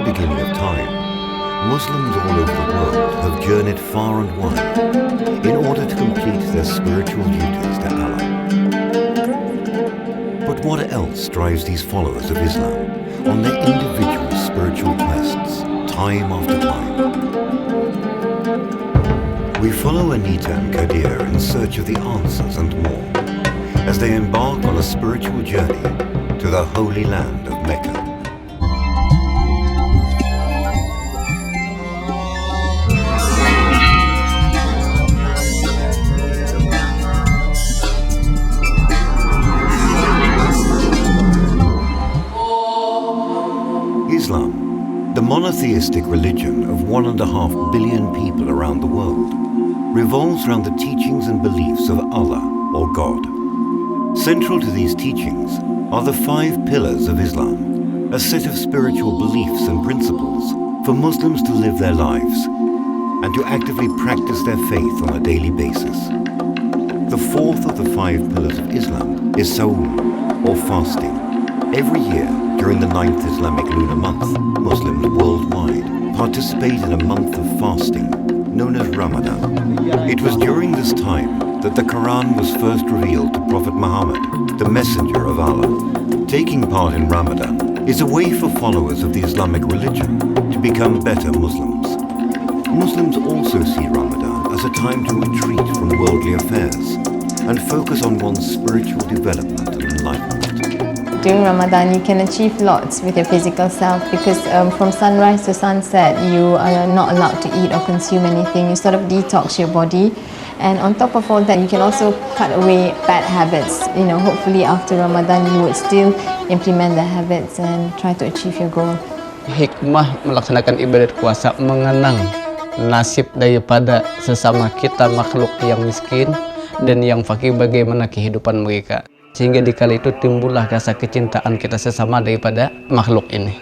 beginning of time, Muslims all over the world have journeyed far and wide in order to complete their spiritual duties to Allah. But what else drives these followers of Islam on their individual spiritual quests, time after time? We follow Anita and Kadir in search of the answers and more, as they embark on a spiritual journey to the holy land of Mecca. Islam, the monotheistic religion of 1.5 billion people around the world, revolves around the teachings and beliefs of Allah or God. Central to these teachings are the 5 pillars of Islam, a set of spiritual beliefs and principles for Muslims to live their lives and to actively practice their faith on a daily basis. The 4th of the 5 pillars of Islam is Sawm, or fasting. Every year, during the 9th Islamic lunar month, Muslims worldwide participate in a month of fasting known as Ramadan. It was during this time that the Quran was first revealed to Prophet Muhammad, the messenger of Allah. Taking part in Ramadan is a way for followers of the Islamic religion to become better Muslims. Muslims also see Ramadan as a time to retreat from worldly affairs and focus on one's spiritual development and enlightenment. During Ramadan, you can achieve lots with your physical self because from sunrise to sunset, you are not allowed to eat or consume anything. You sort of detox your body. And on top of all that, you can also cut away bad habits. Hopefully after Ramadan, you would still implement the habits and try to achieve your goal. Hikmah melaksanakan ibadat puasa mengenang nasib daripada sesama kita makhluk yang miskin dan yang fakir, bagaimana kehidupan mereka. Sehingga di kala itu timbullah rasa kecintaan kita sesama daripada makhluk ini.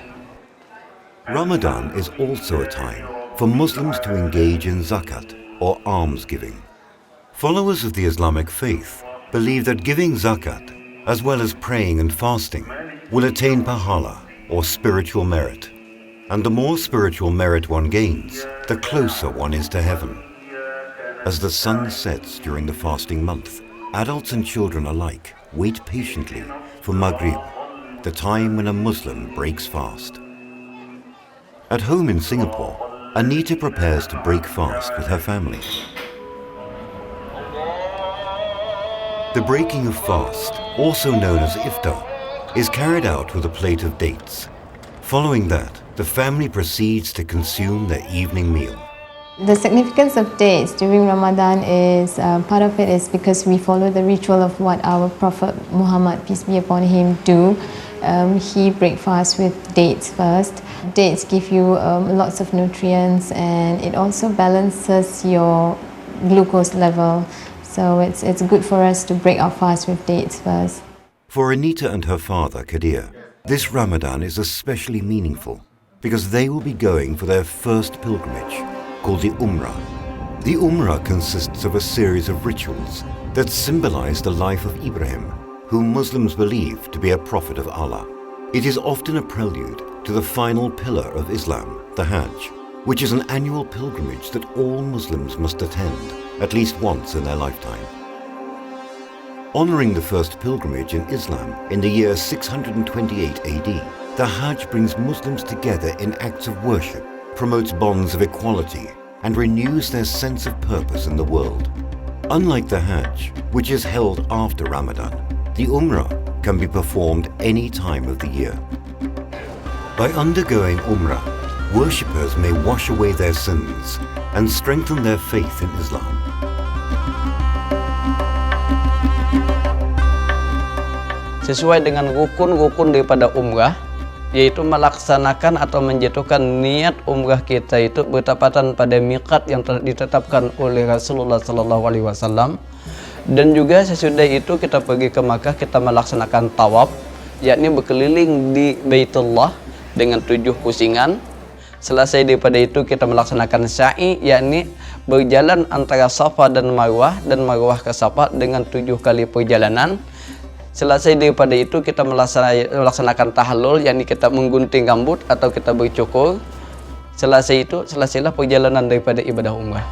Ramadan is also a time for Muslims to engage in zakat or almsgiving. Followers of the Islamic faith believe that giving zakat, as well as praying and fasting, will attain pahala or spiritual merit. And the more spiritual merit one gains, the closer one is to heaven. As the sun sets during the fasting month, adults and children alike wait patiently for Maghrib, the time when a Muslim breaks fast. At home in Singapore, Anita prepares to break fast with her family. The breaking of fast, also known as iftar, is carried out with a plate of dates. Following that, the family proceeds to consume their evening meal. The significance of dates during Ramadan is, part of it is because we follow the ritual of what our Prophet Muhammad, peace be upon him, do. He break fast with dates first. Dates give you lots of nutrients, and it also balances your glucose level. So it's good for us to break our fast with dates first. For Anita and her father, Kadir, this Ramadan is especially meaningful because they will be going for their first pilgrimage, called the Umrah. The Umrah consists of a series of rituals that symbolize the life of Ibrahim, whom Muslims believe to be a prophet of Allah. It is often a prelude to the final pillar of Islam, the Hajj, which is an annual pilgrimage that all Muslims must attend at least once in their lifetime. Honoring the first pilgrimage in Islam in the year 628 AD, the Hajj brings Muslims together in acts of worship, promotes bonds of equality, and renews their sense of purpose in the world. Unlike the Hajj, which is held after Ramadan, the Umrah can be performed any time of the year. By undergoing Umrah, worshippers may wash away their sins and strengthen their faith in Islam. Sesuai dengan rukun-rukun daripada umrah, yaitu melaksanakan atau menjatuhkan niat umrah kita itu bertepatan pada miqat yang telah ditetapkan oleh Rasulullah SAW. Dan juga sesudah itu kita pergi ke Makkah, kita melaksanakan tawaf, yakni berkeliling di Baitullah dengan 7 pusingan. Selesai daripada itu kita melaksanakan sa'i, yakni berjalan antara Safa dan Marwah ke Safa dengan 7 kali perjalanan. Selesai daripada itu kita melaksanakan tahallul, yakni kita menggunting rambut atau kita bercukur. Selesai itu, selesailah perjalanan daripada ibadah umrah.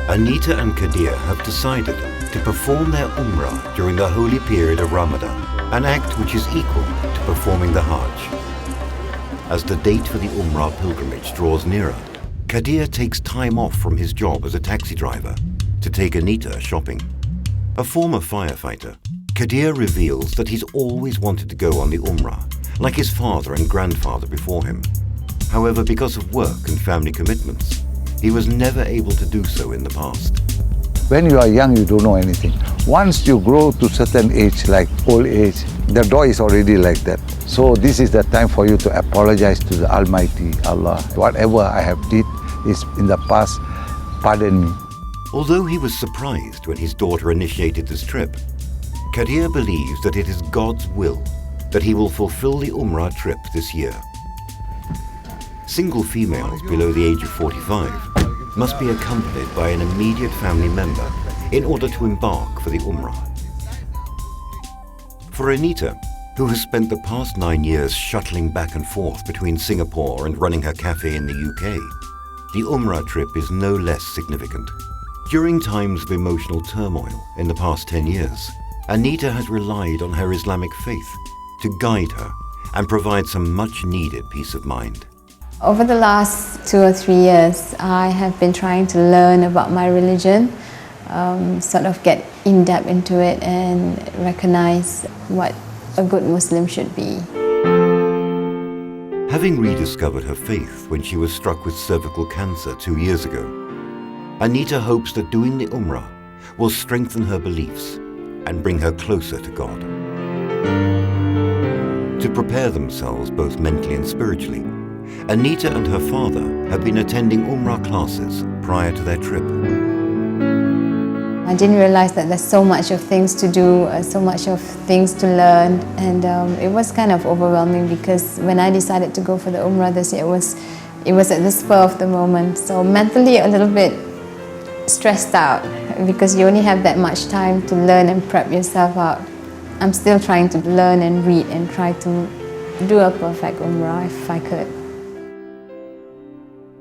Anita and Kadir have decided to perform their Umrah during the holy period of Ramadan, an act which is equal to performing the Hajj. As the date for the Umrah pilgrimage draws nearer, Kadir takes time off from his job as a taxi driver to take Anita shopping. A former firefighter, Kadir reveals that he's always wanted to go on the Umrah, like his father and grandfather before him. However, because of work and family commitments, he was never able to do so in the past. When you are young, you don't know anything. Once you grow to certain age, like old age, the door is already like that. So this is the time for you to apologize to the Almighty Allah. Whatever I have did is in the past, pardon me. Although he was surprised when his daughter initiated this trip, Kadir believes that it is God's will that he will fulfill the Umrah trip this year. Single females below the age of 45 must be accompanied by an immediate family member in order to embark for the Umrah. For Anita, who has spent the past 9 years shuttling back and forth between Singapore and running her cafe in the UK, the Umrah trip is no less significant. During times of emotional turmoil in the past 10 years, Anita has relied on her Islamic faith to guide her and provide some much-needed peace of mind. Over the last 2 or 3 years, I have been trying to learn about my religion, sort of get in-depth into it and recognize what a good Muslim should be. Having rediscovered her faith when she was struck with cervical cancer 2 years ago, Anita hopes that doing the Umrah will strengthen her beliefs and bring her closer to God. To prepare themselves both mentally and spiritually, Anita and her father have been attending Umrah classes prior to their trip. I didn't realize that there's so much of things to do, so much of things to learn, and it was kind of overwhelming because when I decided to go for the Umrah this year, it was at the spur of the moment. So mentally a little bit stressed out because you only have that much time to learn and prep yourself out. I'm still trying to learn and read and try to do a perfect Umrah if I could.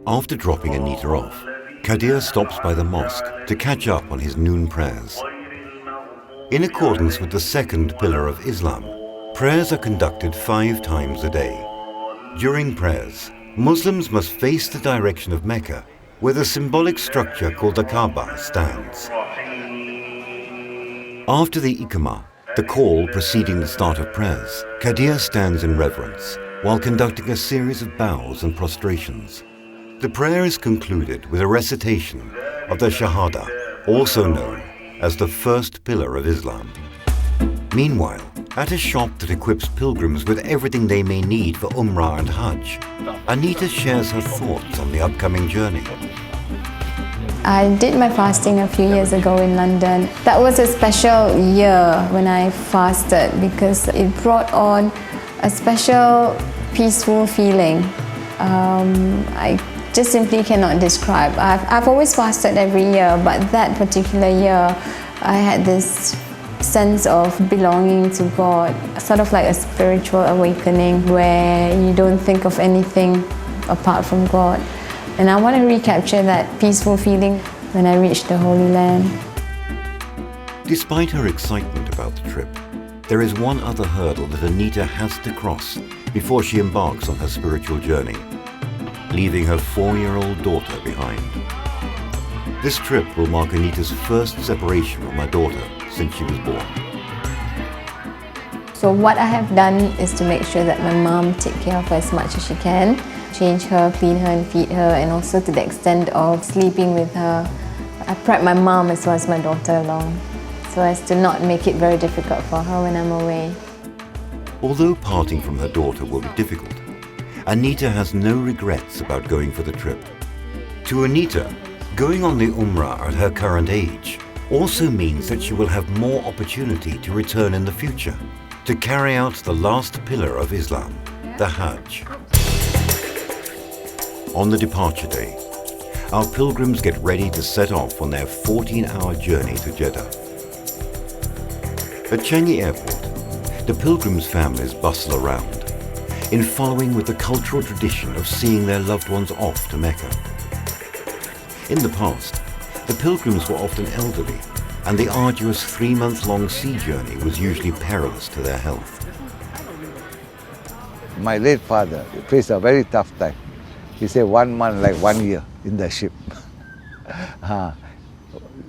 After dropping Anita off, Kadir stops by the mosque to catch up on his noon prayers. In accordance with the second pillar of Islam, prayers are conducted 5 times a day. During prayers, Muslims must face the direction of Mecca, where the symbolic structure called the Kaaba stands. After the Iqamah, the call preceding the start of prayers, Kadir stands in reverence while conducting a series of bows and prostrations. The prayer is concluded with a recitation of the Shahada, also known as the first pillar of Islam. Meanwhile, at a shop that equips pilgrims with everything they may need for Umrah and Hajj, Anita shares her thoughts on the upcoming journey. I did my fasting a few years ago in London. That was a special year when I fasted because it brought on a special peaceful feeling. I just simply cannot describe. I've always fasted every year, but that particular year I had this sense of belonging to God, sort of like a spiritual awakening where you don't think of anything apart from God. And I want to recapture that peaceful feeling when I reach the Holy Land. Despite her excitement about the trip, there is one other hurdle that Anita has to cross before she embarks on her spiritual journey, leaving her 4-year-old daughter behind. This trip will mark Anita's first separation from her daughter since she was born. So what I have done is to make sure that my mom take care of her as much as she can, change her, clean her and feed her, and also to the extent of sleeping with her. I prep my mom as well as my daughter along, so as to not make it very difficult for her when I'm away. Although parting from her daughter will be difficult, Anita has no regrets about going for the trip. To Anita, going on the Umrah at her current age also means that she will have more opportunity to return in the future, to carry out the last pillar of Islam, the Hajj. On the departure day, our pilgrims get ready to set off on their 14-hour journey to Jeddah. At Changi Airport, the pilgrims' families bustle around, in following with the cultural tradition of seeing their loved ones off to Mecca. In the past, the pilgrims were often elderly, and the arduous 3-month-long sea journey was usually perilous to their health. My late father faced a very tough time. He said 1 month like 1 year in the ship.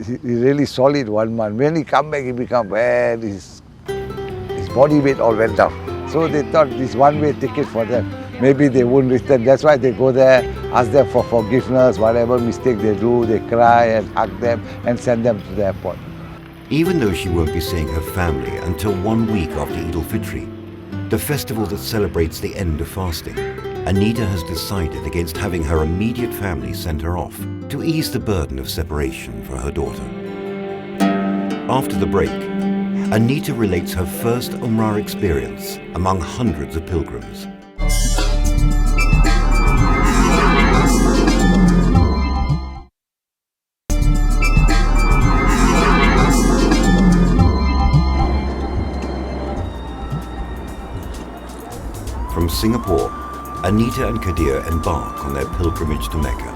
He really solid 1 month. When he come back, he become bad. His body weight all went down. So they thought this one-way ticket for them. Maybe they won't return. That's why they go there, ask them for forgiveness, whatever mistake they do, they cry and hug them and send them to the airport. Even though she won't be seeing her family until 1 week after Eid al-Fitr, the festival that celebrates the end of fasting, Anita has decided against having her immediate family send her off to ease the burden of separation for her daughter. After the break, Anita relates her first Umrah experience among hundreds of pilgrims. From Singapore, Anita and Kadir embark on their pilgrimage to Mecca.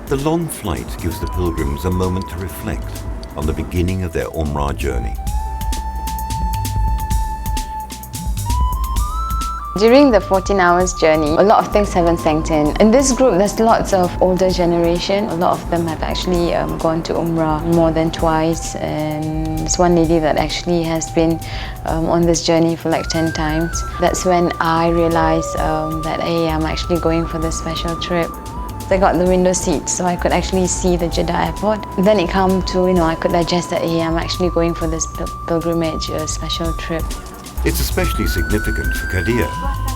The long flight gives the pilgrims a moment to reflect on the beginning of their Umrah journey. During the 14 hours journey, a lot of things haven't sank in. In this group, there's lots of older generation. A lot of them have actually gone to Umrah more than twice. And there's one lady that actually has been on this journey for like 10 times. That's when I realized that, hey, I'm actually going for this special trip. I got the window seat so I could actually see the Jeddah airport. Then it came to, I could digest that, hey, I'm actually going for this pilgrimage, a special trip. It's especially significant for Kadir,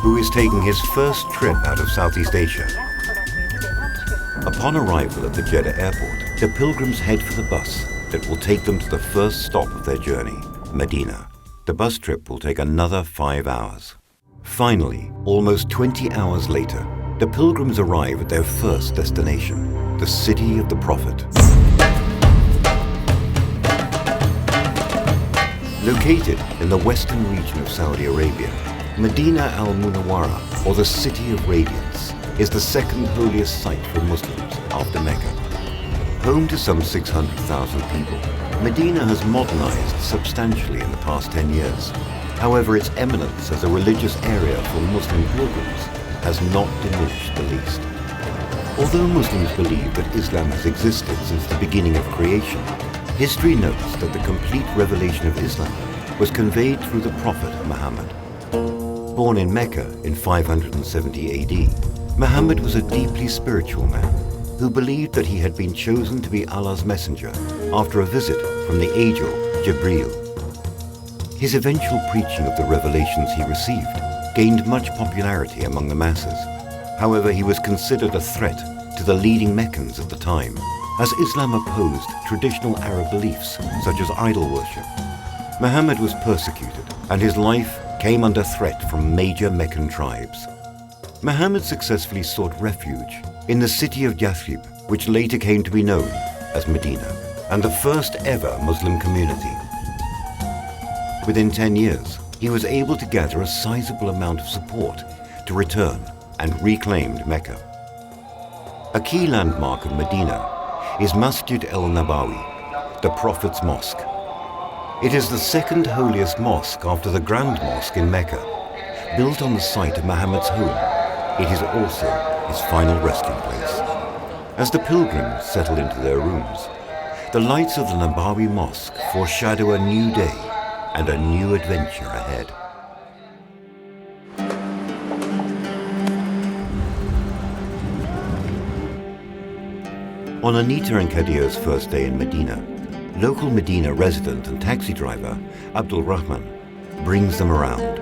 who is taking his first trip out of Southeast Asia. Upon arrival at the Jeddah airport, the pilgrims head for the bus that will take them to the first stop of their journey, Medina. The bus trip will take another 5 hours. Finally, almost 20 hours later, the pilgrims arrive at their first destination, the city of the Prophet. Located in the western region of Saudi Arabia, Medina al-Munawwara, or the City of Radiance, is the second holiest site for Muslims after Mecca. Home to some 600,000 people, Medina has modernized substantially in the past 10 years. However, its eminence as a religious area for Muslim pilgrims has not diminished the least. Although Muslims believe that Islam has existed since the beginning of creation, history notes that the complete revelation of Islam was conveyed through the Prophet Muhammad. Born in Mecca in 570 AD, Muhammad was a deeply spiritual man who believed that he had been chosen to be Allah's messenger after a visit from the angel Jibreel. His eventual preaching of the revelations he received gained much popularity among the masses. However, he was considered a threat to the leading Meccans at the time, as Islam opposed traditional Arab beliefs such as idol worship. Muhammad was persecuted, and his life came under threat from major Meccan tribes. Muhammad successfully sought refuge in the city of Yathrib, which later came to be known as Medina, and the first ever Muslim community. Within 10 years, he was able to gather a sizable amount of support to return and reclaimed Mecca. A key landmark of Medina is Masjid al-Nabawi, the Prophet's Mosque. It is the second holiest mosque after the Grand Mosque in Mecca. Built on the site of Muhammad's home, it is also his final resting place. As the pilgrims settle into their rooms, the lights of the Nabawi Mosque foreshadow a new day and a new adventure ahead. On Anita and Kadir's first day in Medina, local Medina resident and taxi driver Abdul Rahman brings them around.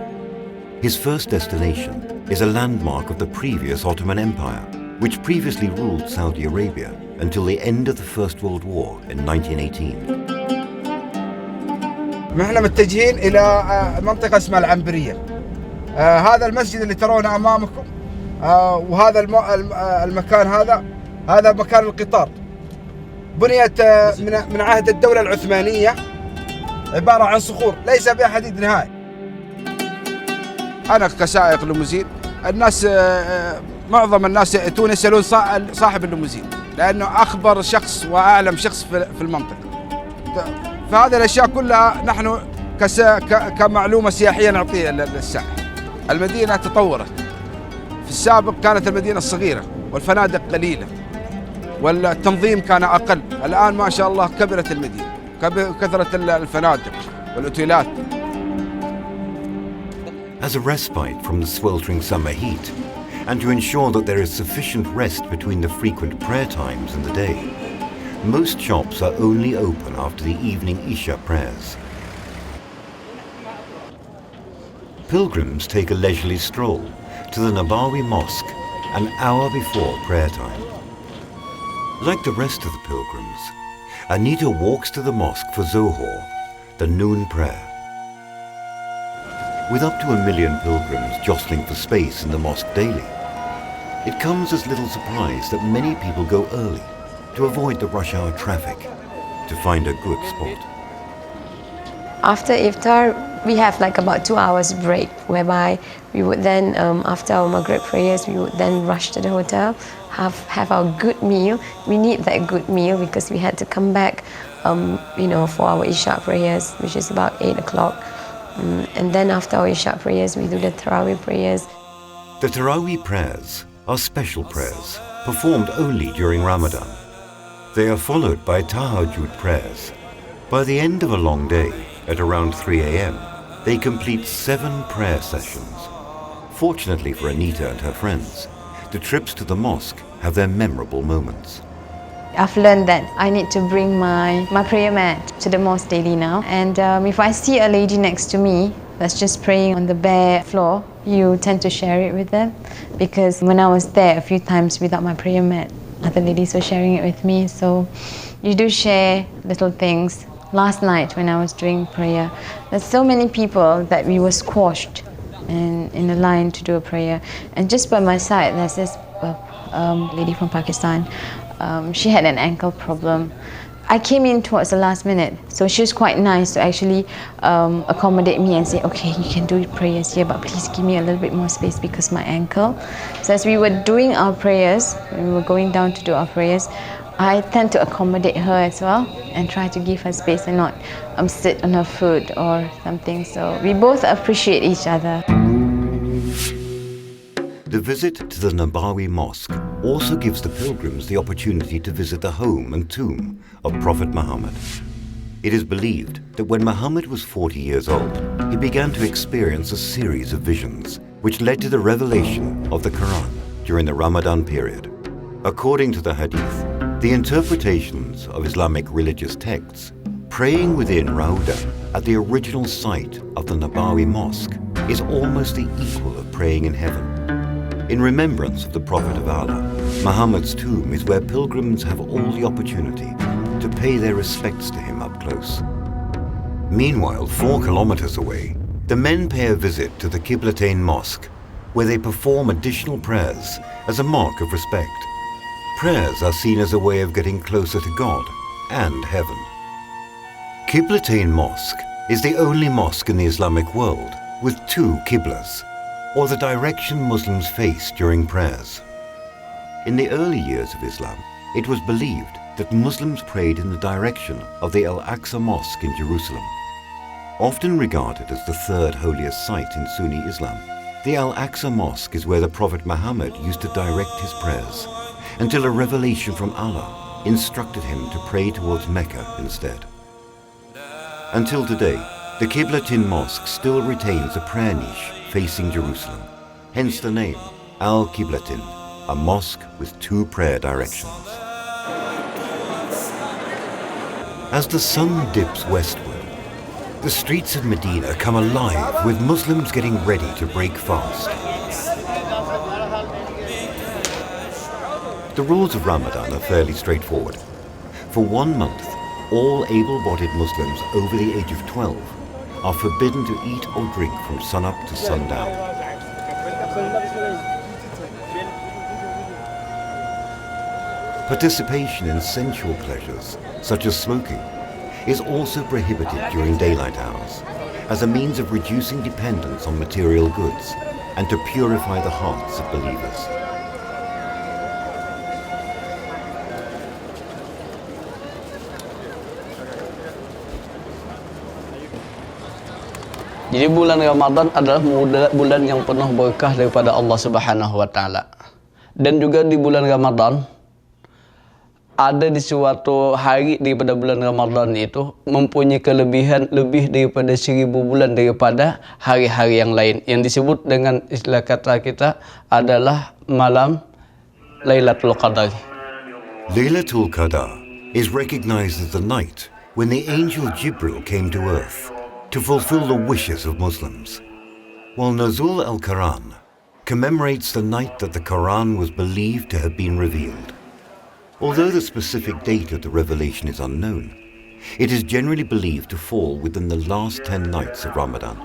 His first destination is a landmark of the previous Ottoman Empire, which previously ruled Saudi Arabia until the end of the First World War in 1918. احنا متجهين الى منطقه اسمها العنبريه. هذا المسجد اللي ترونه امامكم، وهذا المكان هذا مكان القطار. بنيت من عهد الدوله العثمانيه عبارة عن صخور ليس بها حديد نهائي. أنا كسائق ليموزين الناس معظم الناس يأتون يسألون صاحب الليموزين لأنه أخبر شخص وأعلم شخص في المنطقة. فهذه الأشياء كلها نحن كمعلومة سياحية نعطيها للسائح. المدينة تطورت. في السابق كانت المدينة صغيرة والفنادق قليلة والتنظيم كان أقل. الآن ما شاء الله كبرت المدينة، كثرت الفنادق والأوتيلات. As a respite from the sweltering summer heat, and to ensure that there is sufficient rest between the frequent prayer times in the day, most shops are only open after the evening Isha prayers. Pilgrims take a leisurely stroll to the Nabawi Mosque an hour before prayer time. Like the rest of the pilgrims, Anita walks to the mosque for Zohor, the noon prayer. With up to 1 million pilgrims jostling for space in the mosque daily, it comes as little surprise that many people go early to avoid the rush hour traffic to find a good spot. After iftar, we have like about 2 hours break, whereby we would then, after our Maghrib prayers, we would then rush to the hotel, have our good meal. We need that good meal because we had to come back, for our Isha prayers, which is about 8 o'clock. And then after our Isha prayers, we do the Tarawih prayers. The Tarawih prayers are special prayers performed only during Ramadan. They are followed by Tahajjud prayers. By the end of a long day, at around 3 a.m., they complete 7 prayer sessions. Fortunately for Anita and her friends, the trips to the mosque have their memorable moments. I've learned that I need to bring my prayer mat to the mosque daily now. And if I see a lady next to me that's just praying on the bare floor, you tend to share it with them. Because when I was there a few times without my prayer mat, other ladies were sharing it with me. So you do share little things. Last night when I was doing prayer, there's so many people that we were squashed in a line to do a prayer. And just by my side, there's this lady from Pakistan. She had an ankle problem. I came in towards the last minute, so she was quite nice to actually accommodate me and say, okay, you can do prayers here, but please give me a little bit more space because my ankle. So as we were doing our prayers, when we were going down to do our prayers, I tend to accommodate her as well and try to give her space and not sit on her foot or something. So we both appreciate each other. The visit to the Nabawi Mosque also gives the pilgrims the opportunity to visit the home and tomb of Prophet Muhammad. It is believed that when Muhammad was 40 years old, he began to experience a series of visions, which led to the revelation of the Quran during the Ramadan period. According to the Hadith, the interpretations of Islamic religious texts, praying within Rauda at the original site of the Nabawi Mosque is almost the equal of praying in heaven. In remembrance of the Prophet of Allah, Muhammad's tomb is where pilgrims have all the opportunity to pay their respects to him up close. Meanwhile, 4 kilometers away, the men pay a visit to the Qiblatain Mosque, where they perform additional prayers as a mark of respect. Prayers are seen as a way of getting closer to God and heaven. Qiblatain Mosque is the only mosque in the Islamic world with 2 Qiblas, or the direction Muslims face during prayers. In the early years of Islam, it was believed that Muslims prayed in the direction of the Al-Aqsa Mosque in Jerusalem. Often regarded as the 3rd holiest site in Sunni Islam, the Al-Aqsa Mosque is where the Prophet Muhammad used to direct his prayers, until a revelation from Allah instructed him to pray towards Mecca instead. Until today, the Qiblatain Mosque still retains a prayer niche facing Jerusalem, hence the name Al-Qiblatain, a mosque with 2 prayer directions. As the sun dips westward, the streets of Medina come alive with Muslims getting ready to break fast. The rules of Ramadan are fairly straightforward. For 1 month, all able-bodied Muslims over the age of 12 are forbidden to eat or drink from sunup to sundown. Participation in sensual pleasures, such as smoking, is also prohibited during daylight hours as a means of reducing dependence on material goods and to purify the hearts of believers. Jadi bulan Ramadan adalah bulan yang penuh berkah daripada Allah Subhanahu wa taala. Dan juga di bulan Ramadan ada di suatu hari daripada bulan Ramadan itu mempunyai kelebihan lebih daripada 1000 bulan daripada hari-hari yang lain, yang disebut dengan istilah kata kita adalah malam Lailatul Qadar. Lailatul Qadar is recognized as the night when the angel Jibril came to earth to fulfill the wishes of Muslims, while Nuzul al-Quran commemorates the night that the Quran was believed to have been revealed. Although the specific date of the revelation is unknown, it is generally believed to fall within the last 10 nights of Ramadan.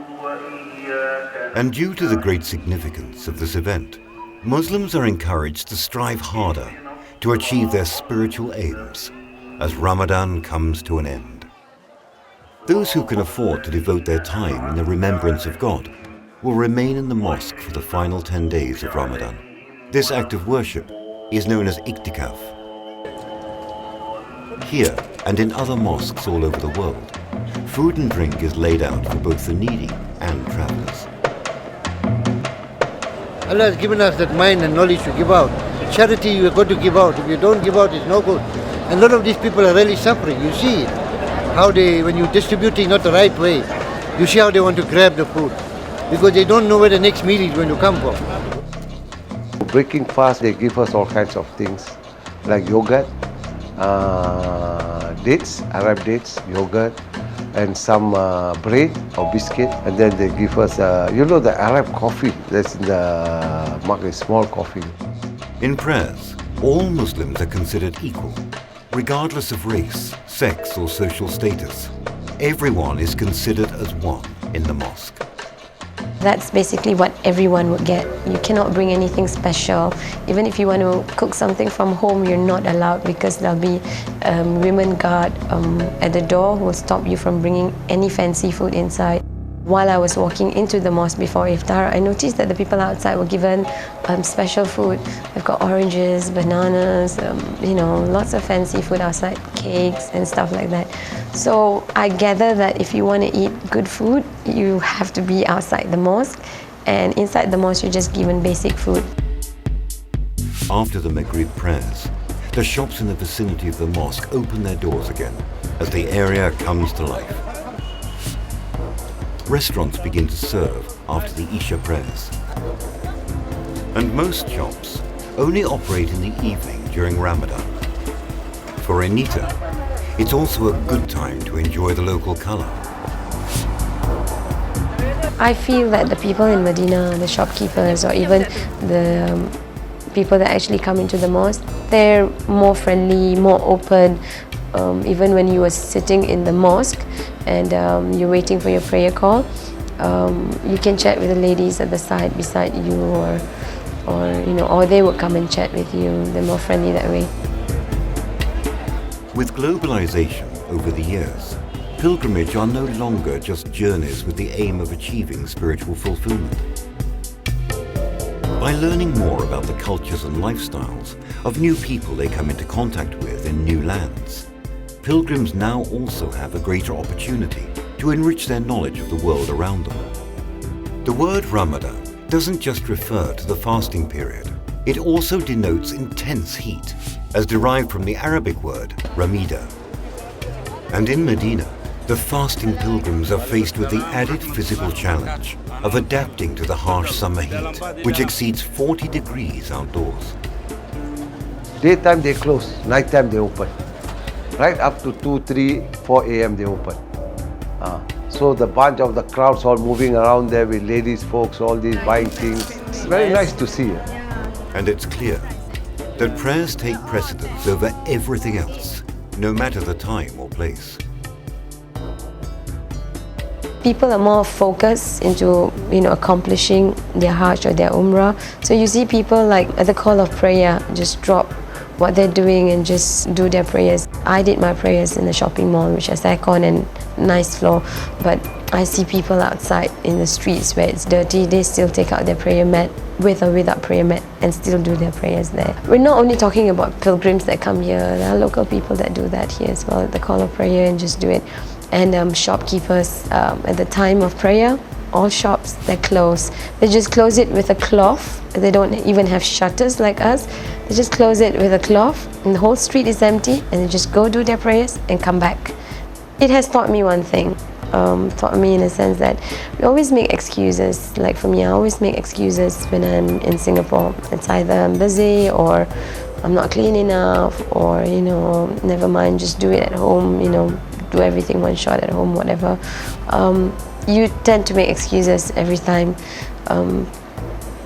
And due to the great significance of this event, Muslims are encouraged to strive harder to achieve their spiritual aims as Ramadan comes to an end. Those who can afford to devote their time in the remembrance of God will remain in the mosque for the final 10 days of Ramadan. This act of worship is known as iktikaf. Here and in other mosques all over the world, food and drink is laid out for both the needy and travelers. Allah has given us that mind and knowledge to give out. Charity you are going to give out. If you don't give out, it's no good. And a lot of these people are really suffering. You see it. How they, when you distribute it not the right way, you see how they want to grab the food. Because they don't know where the next meal is going to come from. Breaking fast, they give us all kinds of things like yogurt, dates, Arab dates, yogurt, and some bread or biscuit. And then they give us, you know, the Arab coffee that's in the market, small coffee. In prayers, all Muslims are considered equal, regardless of race, sex or social status. Everyone is considered as one in the mosque. That's basically what everyone would get. You cannot bring anything special. Even if you want to cook something from home, you're not allowed because there'll be women guard at the door who will stop you from bringing any fancy food inside. While I was walking into the mosque before iftar, I noticed that the people outside were given special food. They've got oranges, bananas, you know, lots of fancy food outside, cakes and stuff like that. So I gather that if you want to eat good food, you have to be outside the mosque, and inside the mosque you're just given basic food. After the Maghrib prayers, the shops in the vicinity of the mosque open their doors again as the area comes to life. Restaurants begin to serve after the Isha prayers. And most shops only operate in the evening during Ramadan. For Anita, it's also a good time to enjoy the local colour. I feel that the people in Medina, the shopkeepers or even the people that actually come into the mosque, they're more friendly, more open. Even when you were sitting in the mosque and you're waiting for your prayer call, you can chat with the ladies at the side beside you, or they would come and chat with you. They're more friendly that way. With globalization over the years, pilgrimage are no longer just journeys with the aim of achieving spiritual fulfillment. By learning more about the cultures and lifestyles of new people they come into contact with in new lands, pilgrims now also have a greater opportunity to enrich their knowledge of the world around them. The word Ramadan doesn't just refer to the fasting period. It also denotes intense heat, as derived from the Arabic word Ramida. And in Medina, the fasting pilgrims are faced with the added physical challenge of adapting to the harsh summer heat, which exceeds 40 degrees outdoors. Daytime they close, nighttime they open. Right up to 2, 3, 4 a.m. they open. So the bunch of the crowds all moving around there with ladies, folks, all these buying things. It's very nice to see. And it's clear that prayers take precedence over everything else, no matter the time or place. People are more focused into accomplishing their Hajj or their Umrah. So you see people like at the call of prayer just drop what they're doing and just do their prayers. I did my prayers in the shopping mall, which has aircon and nice floor, but I see people outside in the streets where it's dirty. They still take out their prayer mat, with or without prayer mat, and still do their prayers there. We're not only talking about pilgrims that come here, there are local people that do that here as well. They call a prayer and just do it. And shopkeepers, at the time of prayer, all shops, they're closed. They just close it with a cloth. They don't even have shutters like us. They just close it with a cloth and the whole street is empty, and they just go do their prayers and come back. It has taught me one thing. Taught me in a sense that we always make excuses. Like for me, I always make excuses when I'm in Singapore. It's either I'm busy or I'm not clean enough, or never mind, just do it at home, do everything one shot at home, whatever. You tend to make excuses every time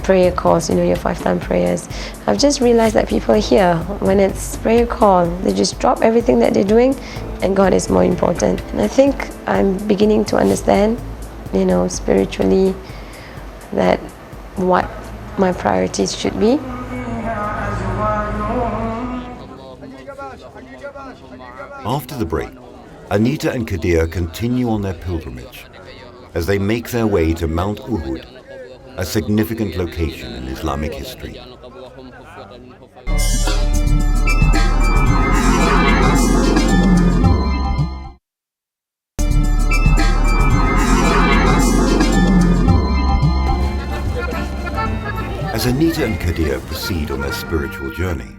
prayer calls, your 5-time prayers. I've just realized that people here, when it's prayer call, they just drop everything that they're doing, and God is more important. And I think I'm beginning to understand, spiritually, that what my priorities should be. After the break, Anita and Kadir continue on their pilgrimage as they make their way to Mount Uhud, a significant location in Islamic history. As Anita and Kadir proceed on their spiritual journey,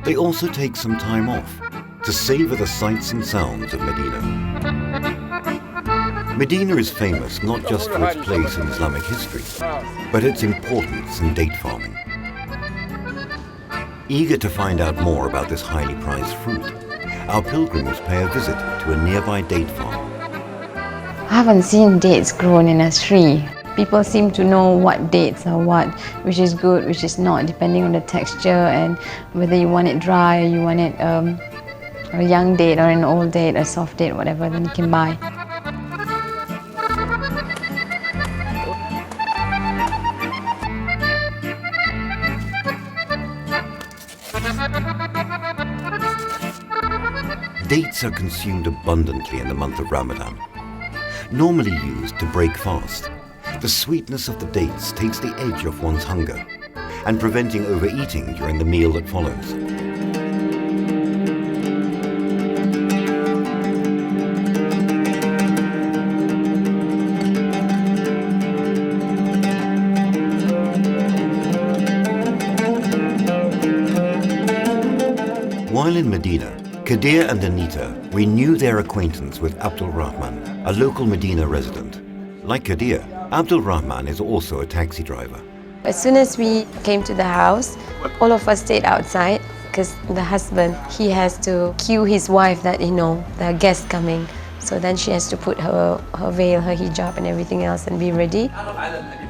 they also take some time off to savor the sights and sounds of Medina. Medina is famous not just for its place in Islamic history, but its importance in date farming. Eager to find out more about this highly prized fruit, our pilgrims pay a visit to a nearby date farm. I haven't seen dates grown in a tree. People seem to know what dates are what, which is good, which is not, depending on the texture and whether you want it dry or you want it a young date or an old date, a soft date, whatever, then you can buy. Dates are consumed abundantly in the month of Ramadan. Normally used to break fast, the sweetness of the dates takes the edge off one's hunger and preventing overeating during the meal that follows. While in Medina, Kadir and Anita renew their acquaintance with Abdul Rahman, a local Medina resident. Like Kadir, Abdul Rahman is also a taxi driver. As soon as we came to the house, all of us stayed outside because the husband, he has to cue his wife that, the guest coming. So then she has to put her veil, her hijab and everything else and be ready.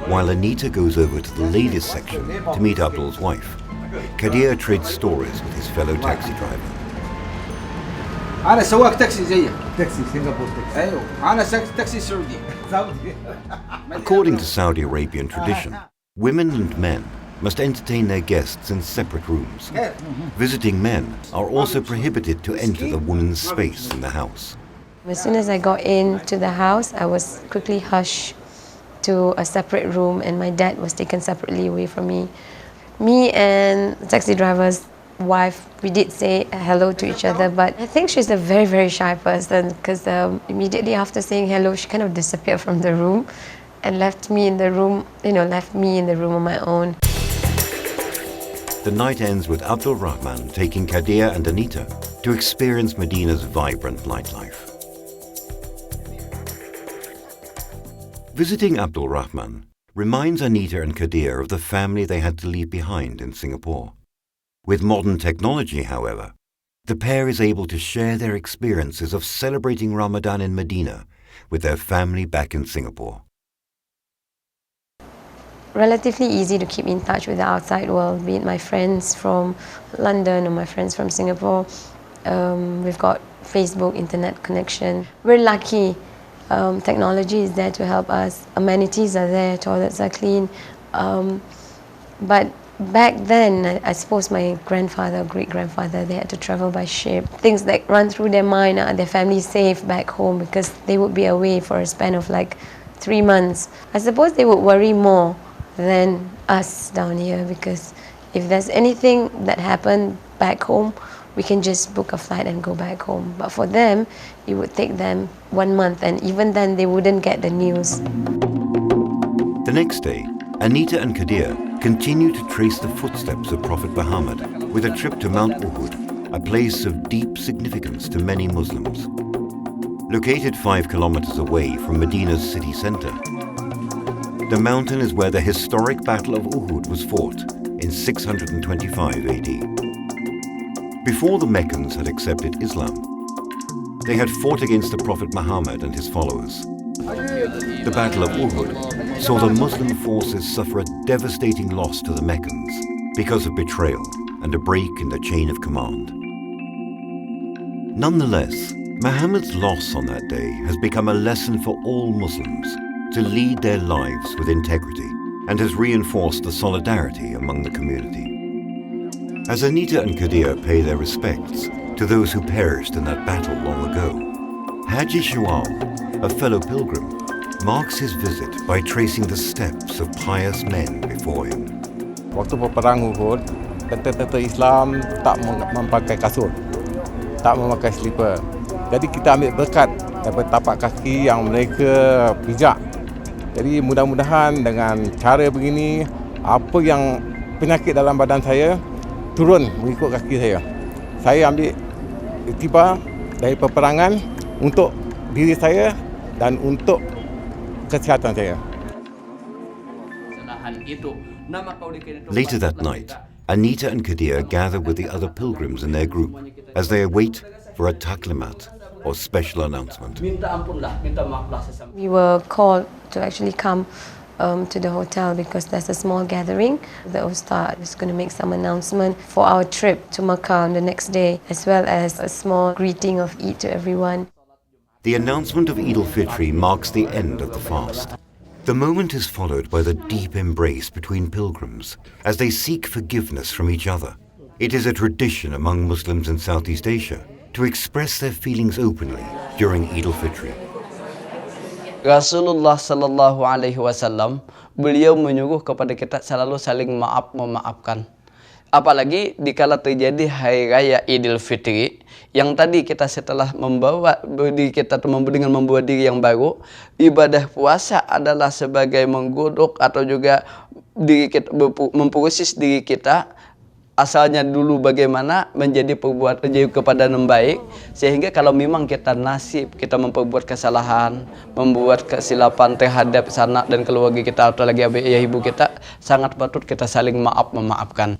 While Anita goes over to the ladies section to meet Abdul's wife, Kadir trades stories with his fellow taxi driver. أنا سواق تاكسي زيك. Taxi, Singapore taxi. أيوه أنا تاكسي سعودي. According to Saudi Arabian tradition, women and men must entertain their guests in separate rooms. Visiting men are also prohibited to enter the woman's space in the house. As soon as I got into the house, I was quickly hushed to a separate room, and my dad was taken separately away from me. Me and the taxi driver's wife, we did say hello to each other, but I think she's a very, very shy person because immediately after saying hello, she kind of disappeared from the room and left me in the room, on my own. The night ends with Abdul Rahman taking Kadir and Anita to experience Medina's vibrant nightlife. Visiting Abdul Rahman reminds Anita and Kadir of the family they had to leave behind in Singapore. With modern technology, however, the pair is able to share their experiences of celebrating Ramadan in Medina with their family back in Singapore. Relatively easy to keep in touch with the outside world, be it my friends from London or my friends from Singapore. We've got Facebook, internet connection. We're lucky. Technology is there to help us. Amenities are there, toilets are clean. But back then, I suppose my grandfather, great-grandfather, they had to travel by ship. Things that run through their mind are their family safe back home, because they would be away for a span of like 3 months. I suppose they would worry more than us down here, because if there's anything that happened back home, we can just book a flight and go back home. But for them, it would take them 1 month, and even then they wouldn't get the news. The next day, Anita and Kadir continue to trace the footsteps of Prophet Muhammad with a trip to Mount Uhud, a place of deep significance to many Muslims. Located 5 kilometers away from Medina's city center, the mountain is where the historic Battle of Uhud was fought in 625 AD. Before the Meccans had accepted Islam, they had fought against the Prophet Muhammad and his followers. The Battle of Uhud saw the Muslim forces suffer a devastating loss to the Meccans because of betrayal and a break in the chain of command. Nonetheless, Muhammad's loss on that day has become a lesson for all Muslims to lead their lives with integrity, and has reinforced the solidarity among the community. As Anita and Kadir pay their respects to those who perished in that battle long ago, Haji Shawal, a fellow pilgrim, marks his visit by tracing the steps of pious men before him. Waktu perang Uhud, tentera Islam tak memakai kasut, tak memakai slipper. Jadi kita ambil berkat daripada tapak kaki yang mereka pijak. Jadi mudah-mudahan dengan cara begini, apa yang penyakit dalam badan saya turun mengikut kaki saya. Saya ambil iktibar dari peperangan untuk diri saya dan untuk kesihatan saya. Later that night, Anita and Kadir gather with the other pilgrims in their group as they await for a taklimat, or special announcement. We were called to actually come to the hotel because there's a small gathering. The Ustad is going to make some announcement for our trip to Mecca on the next day, as well as a small greeting of Eid to everyone. The announcement of Eid al-Fitr marks the end of the fast. The moment is followed by the deep embrace between pilgrims as they seek forgiveness from each other. It is a tradition among Muslims in Southeast Asia to express their feelings openly during Eid al-Fitr. Rasulullah sallallahu alaihi wasallam, beliau menyuruh kepada kita selalu saling memaafkan. Apalagi dikala terjadi hari raya Idul Fitri, yang tadi kita setelah membawa diri kita dengan membawa diri yang baru, ibadah puasa adalah sebagai menggodok atau juga diri kita, memproses diri kita asalnya dulu bagaimana menjadi kepada yang baik, sehingga kalau memang kita nasib kita memperbuat kesalahan, membuat kesilapan terhadap sanak dan keluarga kita atau lagi ayah ibu kita, sangat patut kita saling memaafkan.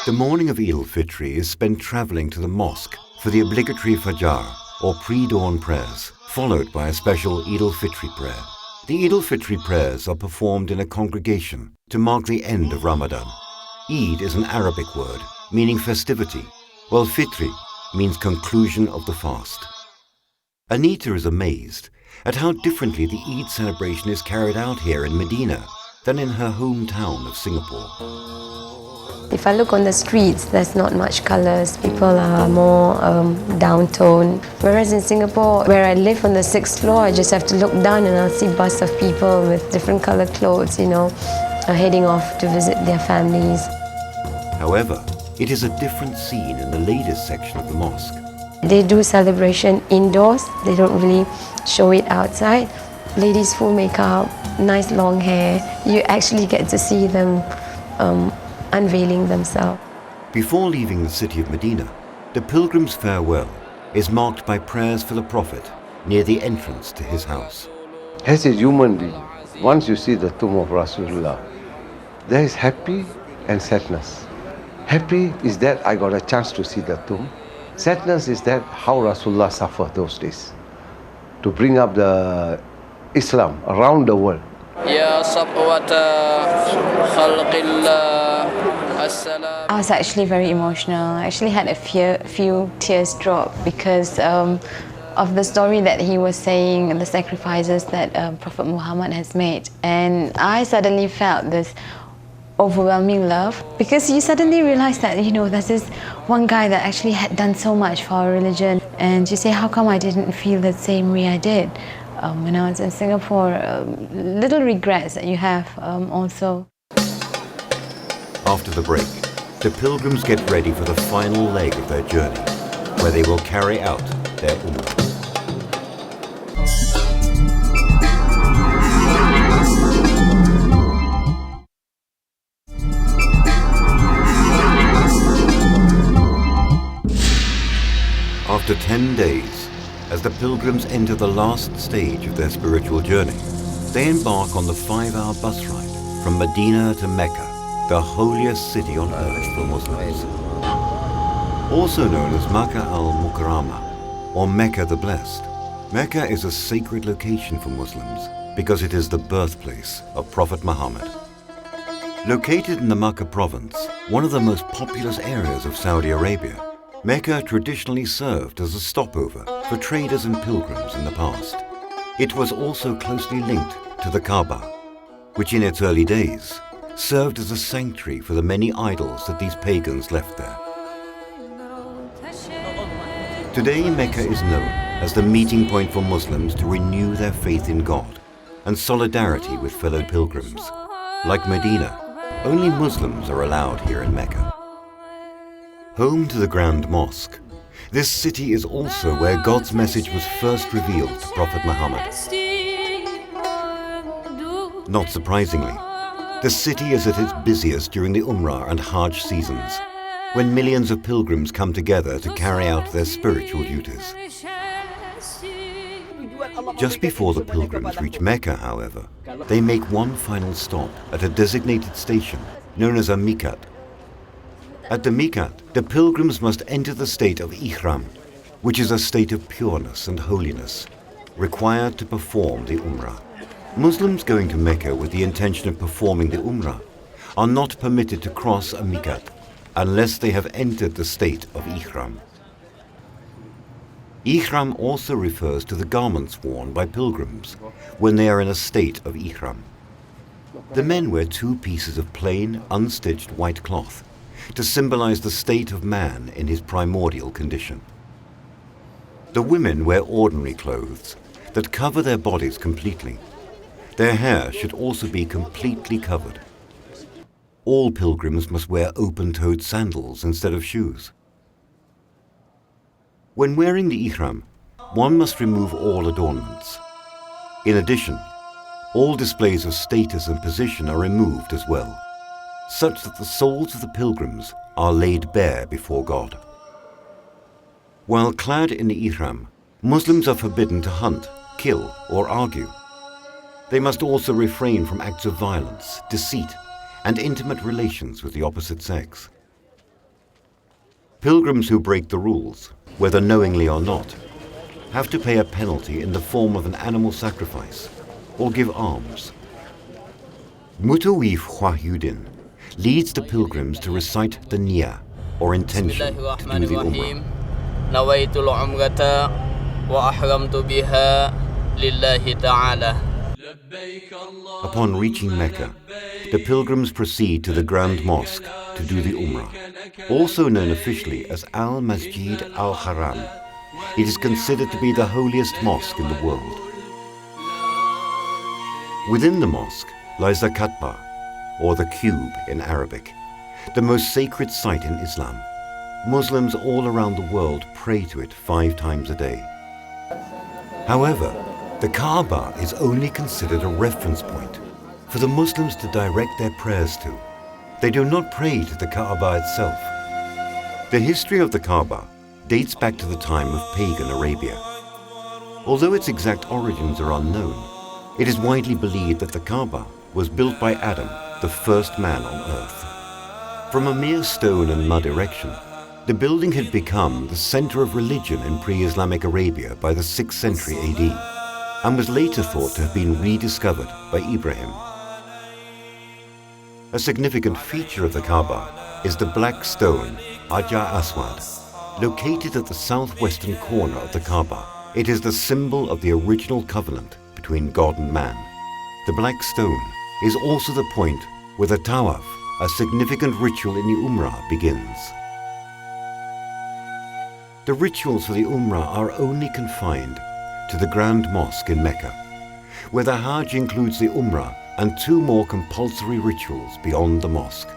The morning of Eid al-Fitr is spent traveling to the mosque for the obligatory Fajr or pre-dawn prayers, followed by a special Eid al-Fitr prayer. The Eid al-Fitr prayers are performed in a congregation to mark the end of Ramadan. Eid is an Arabic word meaning festivity, while Fitri means conclusion of the fast. Anita is amazed at how differently the Eid celebration is carried out here in Medina than in her hometown of Singapore. If I look on the streets, there's not much colors. People are more down-toned. Whereas in Singapore, where I live on the 6th floor, I just have to look down and I'll see busts of people with different colored clothes, heading off to visit their families. However, it is a different scene in the ladies section of the mosque. They do celebration indoors. They don't really show it outside. Ladies full makeup, nice long hair. You actually get to see them unveiling themselves. Before leaving the city of Medina, the pilgrim's farewell is marked by prayers for the Prophet near the entrance to his house. As a human being, once you see the tomb of Rasulullah, there is happy and sadness. Happy is that I got a chance to see the tomb. Sadness is that how Rasulullah suffered those days to bring up the Islam around the world. Ya sabwata khalqillah. I was actually very emotional. I actually had a few tears drop because of the story that he was saying, the sacrifices that Prophet Muhammad has made. And I suddenly felt this overwhelming love, because you suddenly realize that, there's this one guy that actually had done so much for our religion, and you say, how come I didn't feel the same way I did when I was in Singapore? Little regrets that you have also. After the break, the pilgrims get ready for the final leg of their journey, where they will carry out their Umrah. After 10 days, as the pilgrims enter the last stage of their spiritual journey, they embark on the 5-hour bus ride from Medina to Mecca, the holiest city on earth for Muslims. Also known as Makkah al-Mukarramah, or Mecca the Blessed. Mecca is a sacred location for Muslims because it is the birthplace of Prophet Muhammad. Located in the Makkah province, one of the most populous areas of Saudi Arabia, Mecca traditionally served as a stopover for traders and pilgrims in the past. It was also closely linked to the Kaaba, which in its early days served as a sanctuary for the many idols that these pagans left there. Today, Mecca is known as the meeting point for Muslims to renew their faith in God and solidarity with fellow pilgrims. Like Medina, only Muslims are allowed here in Mecca. Home to the Grand Mosque, this city is also where God's message was first revealed to Prophet Muhammad. Not surprisingly, the city is at its busiest during the Umrah and Hajj seasons, when millions of pilgrims come together to carry out their spiritual duties. Just before the pilgrims reach Mecca, however, they make one final stop at a designated station known as a miqat. At the miqat, the pilgrims must enter the state of ihram, which is a state of pureness and holiness, required to perform the Umrah. Muslims going to Mecca with the intention of performing the Umrah are not permitted to cross a miqat unless they have entered the state of ihram. Ihram also refers to the garments worn by pilgrims when they are in a state of ihram. The men wear 2 pieces of plain, unstitched white cloth to symbolize the state of man in his primordial condition. The women wear ordinary clothes that cover their bodies completely. Their hair should also be completely covered. All pilgrims must wear open-toed sandals instead of shoes. When wearing the ihram, one must remove all adornments. In addition, all displays of status and position are removed as well, such that the souls of the pilgrims are laid bare before God. While clad in the ihram, Muslims are forbidden to hunt, kill, or argue. They must also refrain from acts of violence, deceit, and intimate relations with the opposite sex. Pilgrims who break the rules, whether knowingly or not, have to pay a penalty in the form of an animal sacrifice or give alms. Mutawif Wahyuddin leads the pilgrims to recite the niyyah, or intention, to do the Umrah. Nawaitul umrata wa ahramtu biha lillahi ta'ala. Upon reaching Mecca, the pilgrims proceed to the Grand Mosque to do the Umrah, also known officially as Al-Masjid Al-Haram. It is considered to be the holiest mosque in the world. Within the mosque lies the Kaaba, or the cube in Arabic, the most sacred site in Islam. Muslims all around the world pray to it 5 times a day. However, the Kaaba is only considered a reference point for the Muslims to direct their prayers to. They do not pray to the Kaaba itself. The history of the Kaaba dates back to the time of pagan Arabia. Although its exact origins are unknown, it is widely believed that the Kaaba was built by Adam, the first man on earth. From a mere stone and mud erection, the building had become the center of religion in pre-Islamic Arabia by the 6th century AD, and was later thought to have been rediscovered by Ibrahim. A significant feature of the Kaaba is the black stone, Hajar Aswad, located at the southwestern corner of the Kaaba, It is the symbol of the original covenant between God and man. The black stone is also the point where the tawaf, a significant ritual in the Umrah, begins. The rituals for the Umrah are only confined to the Grand Mosque in Mecca, where the Hajj includes the Umrah and 2 more compulsory rituals beyond the mosque.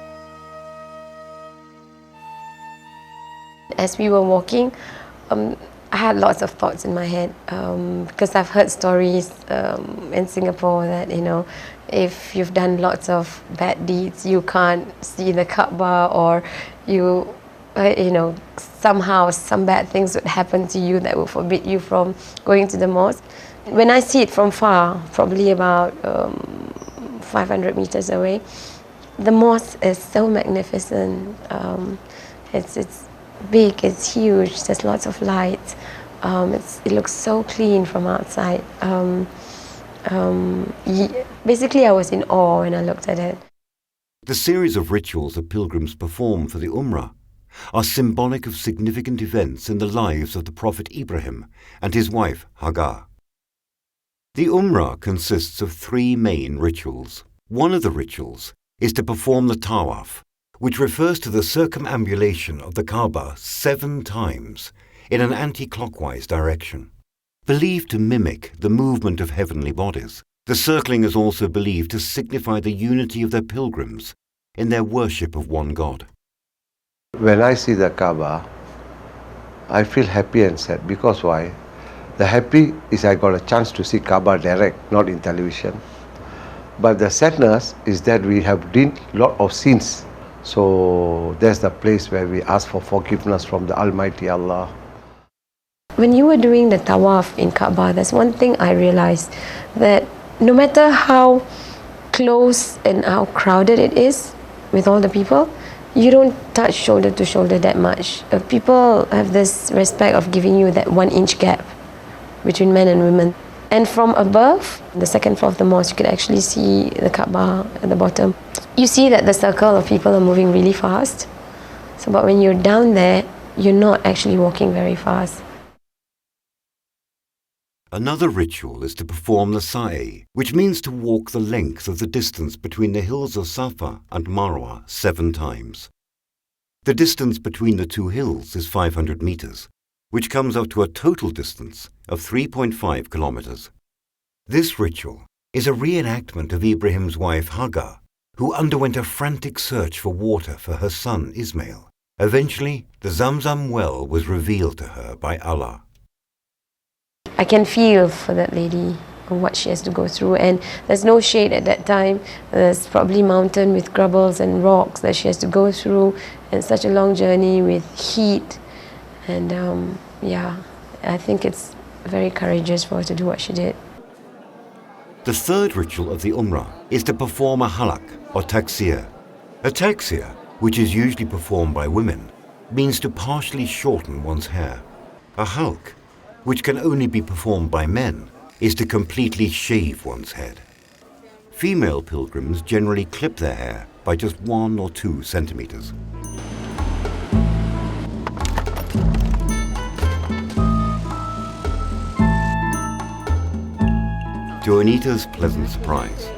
As we were walking, I had lots of thoughts in my head because I've heard stories in Singapore that, you know, if you've done lots of bad deeds, you can't see the Kaaba, or you know, somehow some bad things would happen to you that will forbid you from going to the mosque. When I see it from far, probably about 500 meters away, the mosque is so magnificent. It's big, it's huge, there's lots of lights. It looks so clean from outside. Basically, I was in awe when I looked at it. The series of rituals that pilgrims perform for the Umrah are symbolic of significant events in the lives of the Prophet Ibrahim and his wife Hagar. The Umrah consists of 3 main rituals. One of the rituals is to perform the tawaf, which refers to the circumambulation of the Kaaba 7 times in an anti-clockwise direction. Believed to mimic the movement of heavenly bodies, the circling is also believed to signify the unity of their pilgrims in their worship of one God. When I see the Kaaba, I feel happy and sad. Because why? The happy is I got a chance to see Kaaba direct, not in television. But the sadness is that we have done a lot of sins. So that's the place where we ask for forgiveness from the Almighty Allah. When you were doing the tawaf in Kaaba, there's one thing I realized, that no matter how close and how crowded it is with all the people, you don't touch shoulder to shoulder that much. People have this respect of giving you that 1-inch gap between men and women. And from above, the second floor of the mosque, you could actually see the Kaaba at the bottom. You see that the circle of people are moving really fast. So, but when you're down there, you're not actually walking very fast. Another ritual is to perform the sa'i, which means to walk the length of the distance between the hills of Safa and Marwa 7 times. The distance between the 2 hills is 500 meters, which comes up to a total distance of 3.5 kilometers. This ritual is a reenactment of Ibrahim's wife Hagar, who underwent a frantic search for water for her son Ismail. Eventually, the Zamzam well was revealed to her by Allah. I can feel for that lady what she has to go through, and there's no shade at that time. There's probably mountain with grubbles and rocks that she has to go through, and such a long journey with heat. And yeah, I think it's very courageous for her to do what she did. The third ritual of the Umrah is to perform a halak or taksir. A taksir, which is usually performed by women, means to partially shorten one's hair. A halq, which can only be performed by men, is to completely shave one's head. Female pilgrims generally clip their hair by just 1 or 2 centimeters. To Anita's pleasant surprise,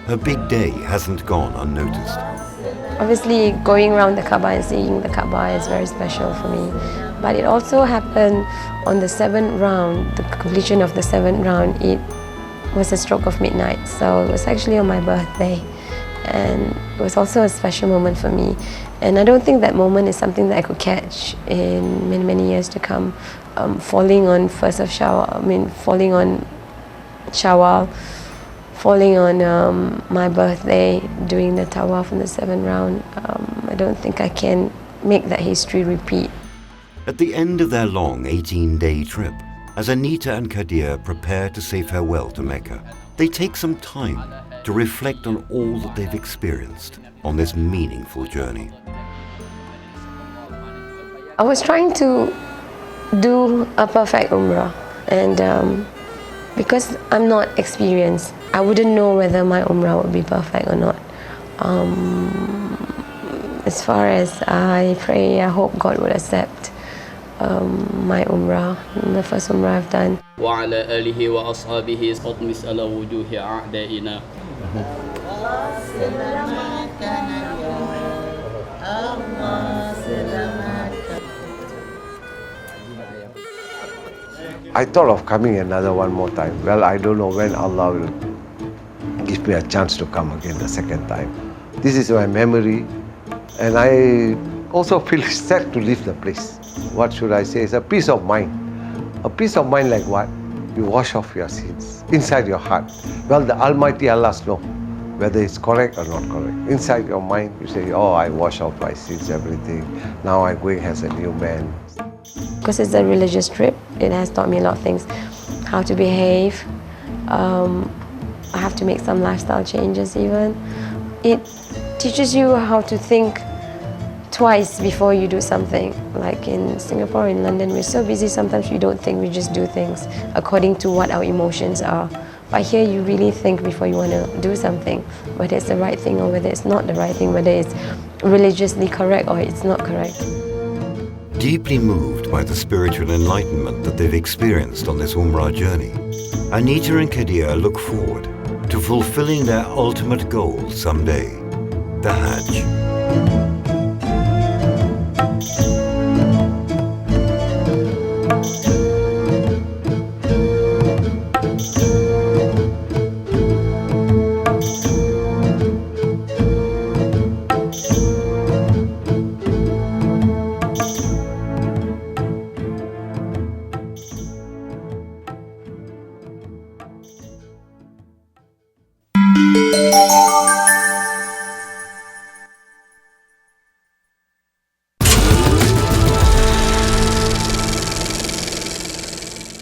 her big day hasn't gone unnoticed. Obviously, going around the Kaaba and seeing the Kaaba is very special for me. But it also happened on the 7th round, the completion of the 7th round. It was a stroke of midnight, so it was actually on my birthday. And it was also a special moment for me. And I don't think that moment is something that I could catch in many, many years to come. Falling on 1st of Shawwal, falling on Shawwal, falling on my birthday, doing the tawaf in the 7th round, I don't think I can make that history repeat. At the end of their long 18-day trip, as Anita and Kadir prepare to say farewell to Mecca, they take some time to reflect on all that they've experienced on this meaningful journey. I was trying to do a perfect Umrah, and because I'm not experienced, I wouldn't know whether my Umrah would be perfect or not. As far as I pray, I hope God would accept my Umrah, the first Umrah I've done. وعلى آله وأصحابه أطمس على وجوه أعدائنا. I thought of coming another one more time. Well, I don't know when Allah will give me a chance to come again the second time. This is my memory, and I also feel sad to leave the place. What should I say? It's a peace of mind. A peace of mind like what? You wash off your sins inside your heart. Well, the Almighty Allah knows whether it's correct or not correct. Inside your mind, you say, oh, I wash off my sins, everything. Now I'm going as a new man. Because it's a religious trip, it has taught me a lot of things. How to behave. I have to make some lifestyle changes even. It teaches you how to think twice before you do something. Like in Singapore, in London, we're so busy, sometimes we don't think, we just do things according to what our emotions are. But here you really think before you want to do something, whether it's the right thing or whether it's not the right thing, whether it's religiously correct or it's not correct. Deeply moved by the spiritual enlightenment that they've experienced on this Umrah journey, Anita and Kadir look forward to fulfilling their ultimate goal someday, the Hajj.